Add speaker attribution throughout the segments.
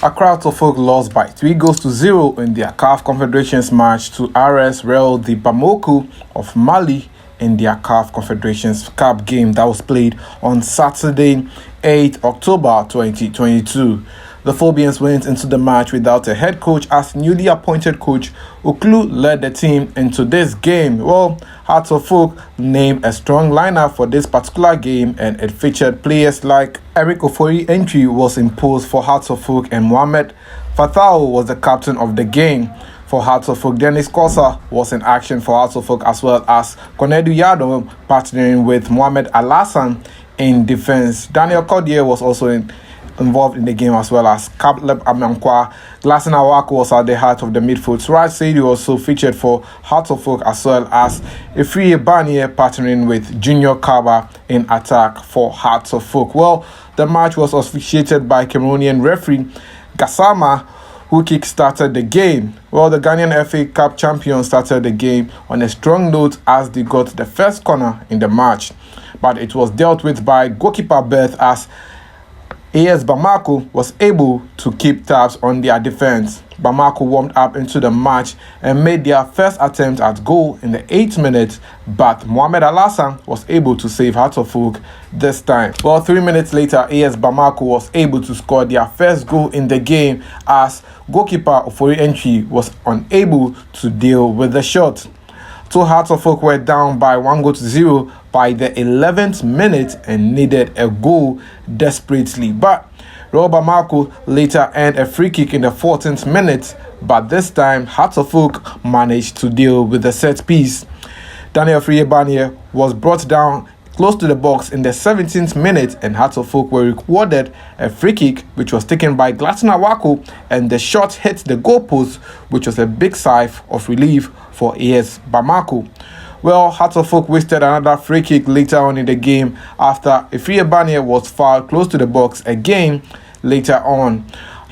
Speaker 1: Accra Folk lost by 3-0 in their CAF Confederations match to RS Real de Bamako of Mali in their CAF Confederations Cup game that was played on Saturday, 8th October 2022. The Phobians went into the match without a head coach as newly appointed coach Uklu led the team into this game. Well, Hearts of Folk named a strong lineup for this particular game and it featured players like Eric Ofori entry was imposed for Hearts of Folk and Mohamed Fathau was the captain of the game. For Hearts of Folk, Dennis Kosa was in action for Hearts of Folk as well as Konedu Yado partnering with Mohamed Alassan in defense. Daniel Cordier was also involved in the game as well as Caleb Amankwa. Glasson Awako was at the heart of the midfield. Suraj Seidu also featured for Hearts of Folk as well as Ifriye Banier partnering with Junior Kaba in attack for Hearts of Folk. Well, the match was officiated by Cameroonian referee Gassama, who kick-started the game. Well, the Ghanaian FA Cup champions started the game on a strong note as they got the first corner in the match. But it was dealt with by goalkeeper Beth as AS Bamako was able to keep tabs on their defense. Bamako warmed up into the match and made their first attempt at goal in the 8th minute, but Mohamed Alassan was able to save Hearts of Folk this time. Well, 3 minutes later, AS Bamako was able to score their first goal in the game as goalkeeper Ofori Entry was unable to deal with the shot. Two Hearts of Folk were down by 1-0 by the 11th minute and needed a goal desperately. But Real Bamako later earned a free kick in the 14th minute, but this time Hearts of Folk managed to deal with the set piece. Daniel Friebanier was brought down close to the box in the 17th minute and Hearts of Folk were rewarded a free kick which was taken by Glasson Awako and the shot hit the goalpost, which was a big sigh of relief for AS Bamako. Well, Hearts of Folk wasted another free kick later on in the game after Ifriye Banier was fouled close to the box again later on.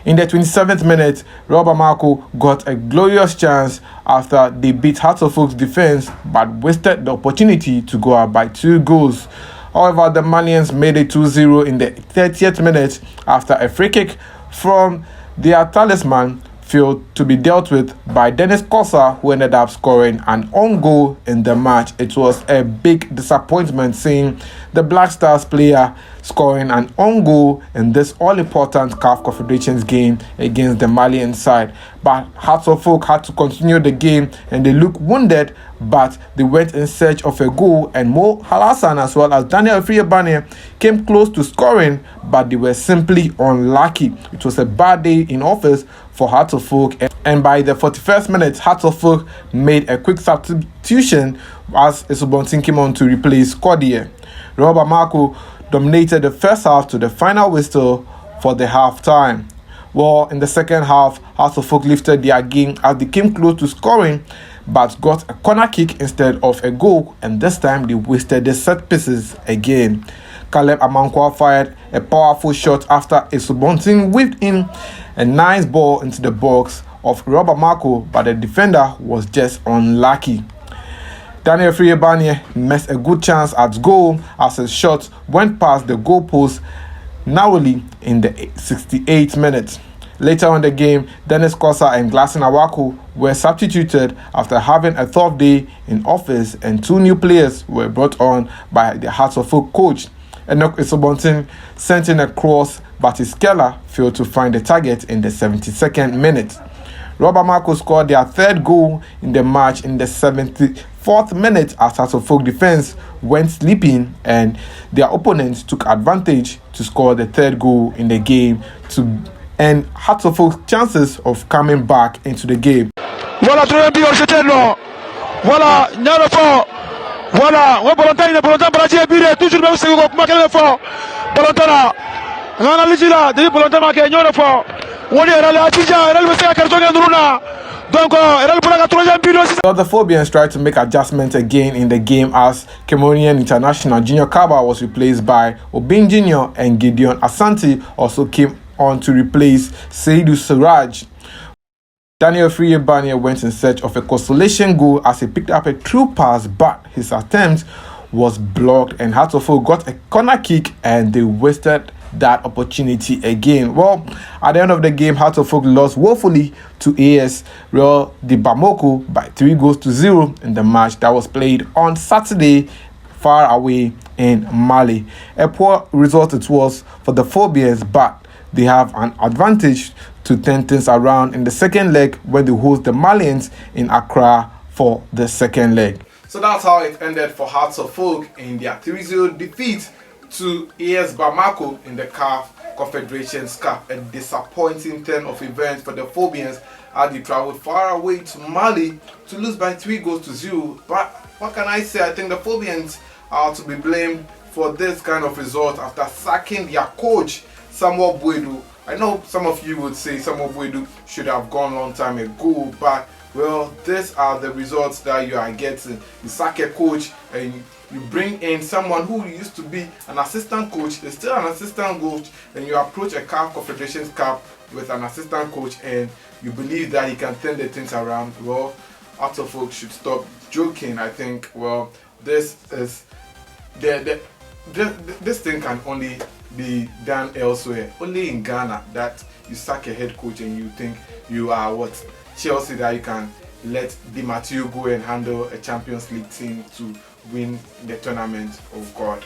Speaker 1: In the 27th minute, Real Bamako got a glorious chance after they beat Hearts of Folk's defense but wasted the opportunity to go up by 2 goals. However, the Malians made it 2-0 in the 30th minute after a free kick from their talisman failed to be dealt with by Dennis Kosa, who ended up scoring an own goal in the match. It was a big disappointment seeing the Black Stars player scoring an own goal in this all-important CAF Confederations game against the Malian side. But Hearts of Folk had to continue the game and they looked wounded, but they went in search of a goal and Mo Halassan as well as Daniel Friebanier came close to scoring, but they were simply unlucky. It was a bad day in office for Hearts of Folk, and by the 41st minute, Hearts of Folk made a quick substitution as Isobontin came on to replace Cordier. Real Bamako dominated the first half to the final whistle for the half-time. Well, in the second half, Hearts of Folk lifted their game as they came close to scoring, but got a corner kick instead of a goal, and this time they wasted the set pieces again. Caleb Amankwa fired a powerful shot after Isobontin whipped in a nice ball into the box of Real Bamako, but the defender was just unlucky. Daniel Friebanier missed a good chance at goal as his shot went past the goalpost narrowly in the 68th minute. Later on in the game, Dennis Kosa and Glasson Awako were substituted after having a tough day in office, and 2 new players were brought on by the Hearts of Folk coach. Enoch Isobontin sent in a cross, but Iskela failed to find the target in the 72nd minute. Real Bamako scored their 3rd goal in the match in the 74th minute as Hearts of Folk defense went sleeping and their opponents took advantage to score the 3rd goal in the game to end Hearts of Folk's chances of coming back into the game.
Speaker 2: Voilà, voilà, voilà, on volontaire para dire bire toujours même c'est ko marquer le fort. Volontaire. Ngana lijila, de volontaire marquer nyoro fort. Woni era la tija, era le faire carton nganduna. Donc era le pour la 3e but aussi.
Speaker 1: The Phobians tried to make adjustments again in the game as Cameroonian international Junior Kaba was replaced by Obin Junior and Gideon Asante also came on to replace Seydou Suraj. Daniel Friebanier went in search of a consolation goal as he picked up a true pass, but his attempt was blocked and Hearts of Folk got a corner kick and they wasted that opportunity again. Well, at the end of the game, Hearts of Oak lost woefully to AS Real de Bamako by 3-0 in the match that was played on Saturday far away in Mali. A poor result it was for the Phobians, but they have an advantage to turn things around in the second leg when they host the Malians in Accra for the second leg. So that's how it ended for Hearts of Oak in their 3-0 defeat to AS Bamako in the CAF Confederations Cup. A disappointing turn of events for the Phobians as they traveled far away to Mali to lose by 3-0. But what can I say? I think the Phobians are to be blamed for this kind of result after sacking their coach, Samuel Boedu. I know some of you would say Samuel Boedu should have gone a long time ago, but well, these are the results that you are getting. You sack a coach and you bring in someone who used to be an assistant coach, is still an assistant coach, and you approach a CAF Confederations Cup with an assistant coach and you believe that he can turn the things around. Well, Hearts of Oak should stop joking. I think, well, this is this thing can only be done elsewhere. Only in Ghana that you sack a head coach and you think you are what? Chelsea, that you can let Di Matteo go and handle a Champions League team to win the tournament. Oh God.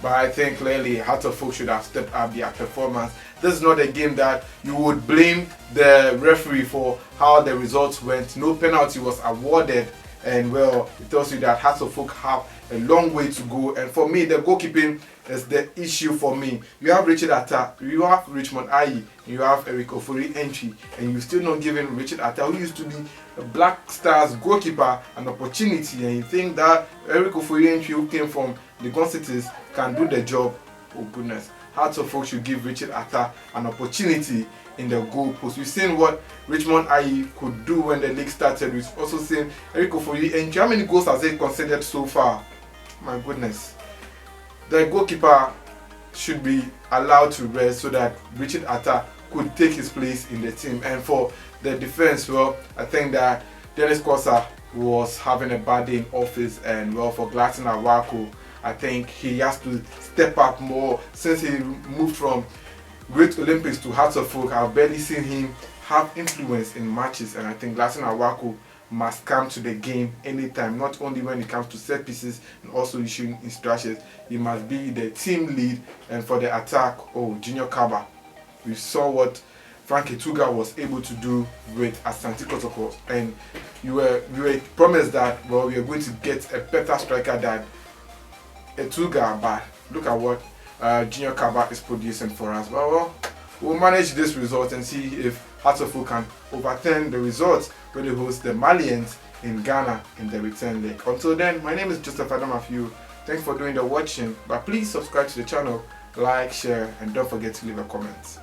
Speaker 1: But I think clearly Hearts of Oak should have stepped up their performance. This is not a game that you would blame the referee for how the results went. No penalty was awarded, and well, it tells you that Hearts of Oak have a long way to go. And for me, the goalkeeping is the issue for me. You have Richard Atta, you have Richmond Ayi, you have Eric Ofori entry, and you're still not giving Richard Atta, who used to be a Black Stars goalkeeper, an opportunity. And you think that Eric Ofori entry, who came from the Gun Cities, can do the job. Oh goodness. Hearts of Oak should give Richard Atta an opportunity in the goal post. We've seen what Richmond Ayi could do when the league started. We've also seen Eric Ofori entry. How many goals has he conceded so far? My goodness. The goalkeeper should be allowed to rest so that Richard Atta could take his place in the team. And for the defense, well, I think that Dennis Kosa was having a bad day in office, and well, for Gladson Awako, I think he has to step up more. Since he moved from Great Olympics to Hearts of Oak, I've barely seen him have influence in matches, and I think Gladson Awako must come to the game anytime, not only when it comes to set pieces and also issuing instructions. He must be the team lead. And for the attack, Junior Kaba, we saw what Frank Etuga was able to do with Asante Kotoko, and we were promised that, well, we are going to get a better striker than Etuga, but look at what Junior Kaba is producing for us. Well, we'll manage this result and see if Hearts of Oak can overturn the results when they host the Malians in Ghana in the return leg. Until then, my name is Joseph Adamafiu. Thanks for doing the watching, but please subscribe to the channel, like, share, and don't forget to leave a comment.